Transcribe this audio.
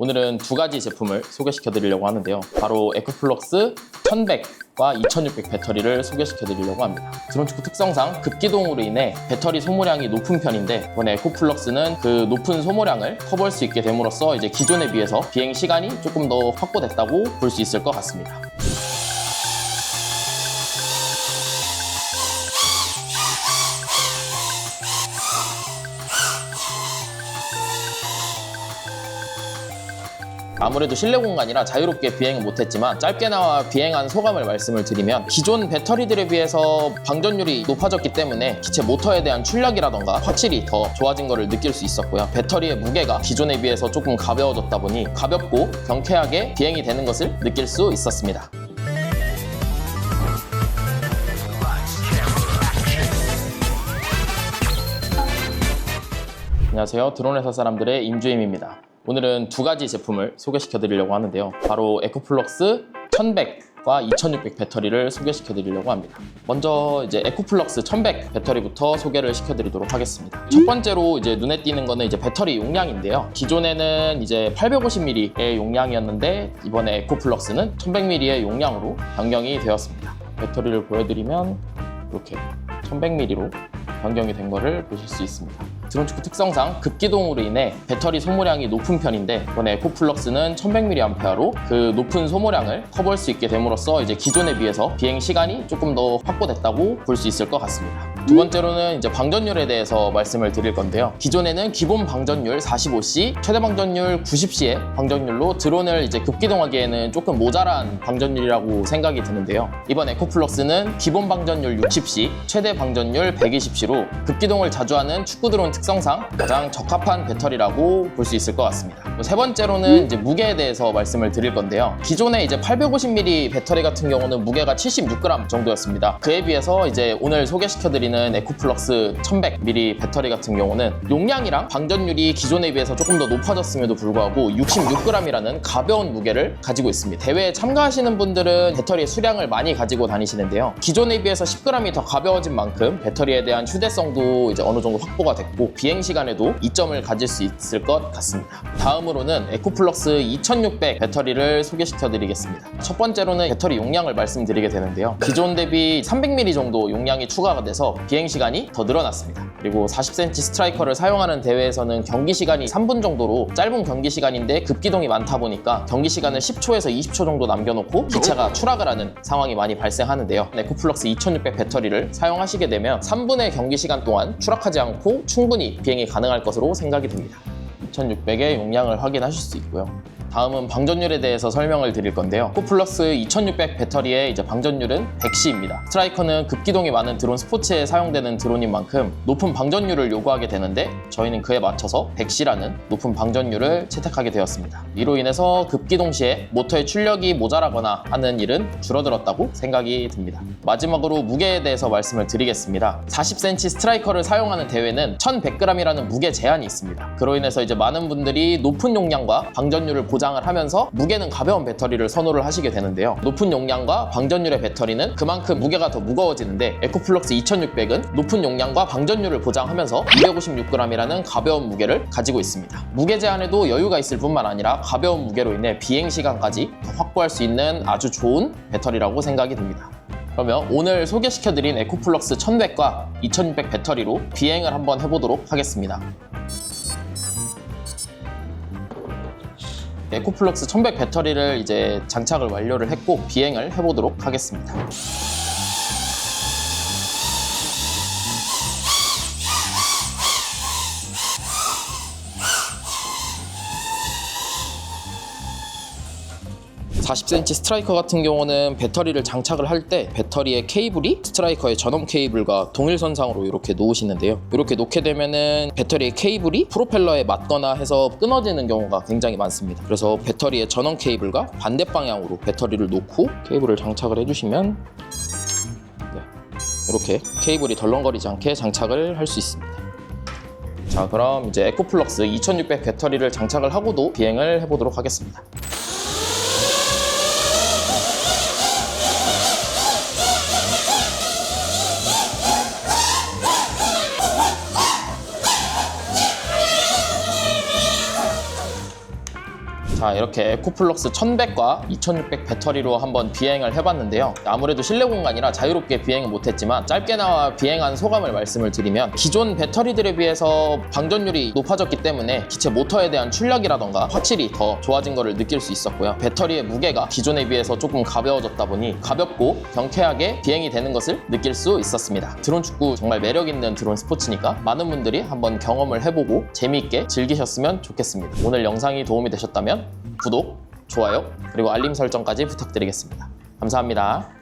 오늘은 두 가지 제품을 소개시켜 드리려고 하는데요. 바로 에코플럭스 1100과 2600 배터리를 소개시켜 드리려고 합니다. 드론축구 특성상 급기동으로 인해 배터리 소모량이 높은 편인데, 이번에 에코플럭스는 그 높은 소모량을 커버할 수 있게 됨으로써 이제 기존에 비해서 비행 시간이 조금 더 확보됐다고 볼 수 있을 것 같습니다. 아무래도 실내 공간이라 자유롭게 비행은 못했지만 짧게나마 비행한 소감을 말씀을 드리면, 기존 배터리들에 비해서 방전율이 높아졌기 때문에 기체 모터에 대한 출력이라던가 확실히 더 좋아진 것을 느낄 수 있었고요. 배터리의 무게가 기존에 비해서 조금 가벼워졌다 보니 가볍고 경쾌하게 비행이 되는 것을 느낄 수 있었습니다. 안녕하세요. 드론 회사 사람들의 임주임입니다. 오늘은 두 가지 제품을 소개시켜 드리려고 하는데요. 바로 에코플럭스 1100과 2600 배터리를 소개시켜 드리려고 합니다. 먼저 이제 에코플럭스 1100 배터리부터 소개를 시켜 드리도록 하겠습니다. 첫 번째로 이제 눈에 띄는 거는 이제 배터리 용량인데요. 기존에는 이제 850mAh의 용량이었는데, 이번에 에코플럭스는 1100mAh의 용량으로 변경이 되었습니다. 배터리를 보여드리면 이렇게 1100mAh로 변경이 된 것을 보실 수 있습니다. 드론축구 특성상 급기동으로 인해 배터리 소모량이 높은 편인데, 이번에 에코플럭스는 1100mAh로 그 높은 소모량을 커버할 수 있게 됨으로써 이제 기존에 비해서 비행 시간이 조금 더 확보됐다고 볼 수 있을 것 같습니다. 두 번째로는 이제 방전율에 대해서 말씀을 드릴 건데요. 기존에는 기본 방전율 45C, 최대 방전율 90C의 방전율로 드론을 이제 급기동하기에는 조금 모자란 방전율이라고 생각이 드는데요. 이번 에코플럭스는 기본 방전율 60C, 최대 방전율 120C로 급기동을 자주 하는 축구 드론 특성상 가장 적합한 배터리라고 볼 수 있을 것 같습니다. 세 번째로는 이제 무게에 대해서 말씀을 드릴 건데요. 기존에 이제 850mAh 배터리 같은 경우는 무게가 76g 정도였습니다. 그에 비해서 이제 오늘 소개시켜드리는 에코플럭스 1100mAh 배터리 같은 경우는 용량이랑 방전율이 기존에 비해서 조금 더 높아졌음에도 불구하고 66g이라는 가벼운 무게를 가지고 있습니다. 대회에 참가하시는 분들은 배터리의 수량을 많이 가지고 다니시는데요. 기존에 비해서 10g이 더 가벼워진 만큼 배터리에 대한 휴대성도 이제 어느 정도 확보가 됐고, 비행 시간에도 이점을 가질 수 있을 것 같습니다. 다음으로는 에코플럭스 2600 배터리를 소개시켜 드리겠습니다. 첫 번째로는 배터리 용량을 말씀드리게 되는데요. 기존 대비 300mAh 정도 용량이 추가가 돼서 비행 시간이 더 늘어났습니다. 그리고 40cm 스트라이커를 사용하는 대회에서는 경기 시간이 3분 정도로 짧은 경기 시간인데 급기동이 많다 보니까 경기 시간을 10초에서 20초 정도 남겨놓고 기체가 추락을 하는 상황이 많이 발생하는데요. 에코플럭스 2600 배터리를 사용하시게 되면 3분의 경기 시간 동안 추락하지 않고 충분히 비행이 가능할 것으로 생각이 듭니다. 2600의 용량을 확인하실 수 있고요. 다음은 방전율에 대해서 설명을 드릴 건데요. 에코플럭스 2600 배터리의 이제 방전율은 100C입니다. 스트라이커는 급기동이 많은 드론 스포츠에 사용되는 드론인 만큼 높은 방전율을 요구하게 되는데, 저희는 그에 맞춰서 100C라는 높은 방전율을 채택하게 되었습니다. 이로 인해서 급기동 시에 모터의 출력이 모자라거나 하는 일은 줄어들었다고 생각이 듭니다. 마지막으로 무게에 대해서 말씀을 드리겠습니다. 40cm 스트라이커를 사용하는 대회는 1100g이라는 무게 제한이 있습니다. 그로 인해서 이제 많은 분들이 높은 용량과 방전율을 보장을 하면서 무게는 가벼운 배터리를 선호를 하시게 되는데요. 높은 용량과 방전율의 배터리는 그만큼 무게가 더 무거워지는데, 에코플럭스 2600은 높은 용량과 방전율을 보장하면서 256g이라는 가벼운 무게를 가지고 있습니다. 무게 제한에도 여유가 있을 뿐만 아니라 가벼운 무게로 인해 비행 시간까지 더 확보할 수 있는 아주 좋은 배터리라고 생각이 듭니다. 그러면 오늘 소개시켜드린 에코플럭스 1100과 2600 배터리로 비행을 한번 해보도록 하겠습니다. 에코플럭스 1100 배터리를 이제 장착을 완료를 했고 비행을 해보도록 하겠습니다. (40cm) 스트라이커 같은 경우는 배터리를 장착을 할 때 배터리의 케이블이 스트라이커의 전원 케이블과 동일선상으로 이렇게 놓으시는데요. 이렇게 놓게 되면은 배터리의 케이블이 프로펠러에 맞거나 해서 끊어지는 경우가 굉장히 많습니다. 그래서 배터리의 전원 케이블과 반대 방향으로 배터리를 놓고 케이블을 장착을 해주시면 이렇게 케이블이 덜렁거리지 않게 장착을 할 수 있습니다. 자, 그럼 이제 에코플럭스 2600 배터리를 장착을 하고도 비행을 해보도록 하겠습니다. 자, 이렇게 에코플럭스 1100과 2600 배터리로 한번 비행을 해봤는데요. 아무래도 실내 공간이라 자유롭게 비행은 못했지만 짧게 나와 비행한 소감을 말씀을 드리면 기존 배터리들에 비해서 방전율이 높아졌기 때문에 기체 모터에 대한 출력이라던가 확실히 더 좋아진 것을 느낄 수 있었고요. 배터리의 무게가 기존에 비해서 조금 가벼워졌다 보니 가볍고 경쾌하게 비행이 되는 것을 느낄 수 있었습니다. 드론 축구 정말 매력 있는 드론 스포츠니까 많은 분들이 한번 경험을 해보고 재미있게 즐기셨으면 좋겠습니다. 오늘 영상이 도움이 되셨다면 구독, 좋아요, 그리고 알림 설정까지 부탁드리겠습니다. 감사합니다.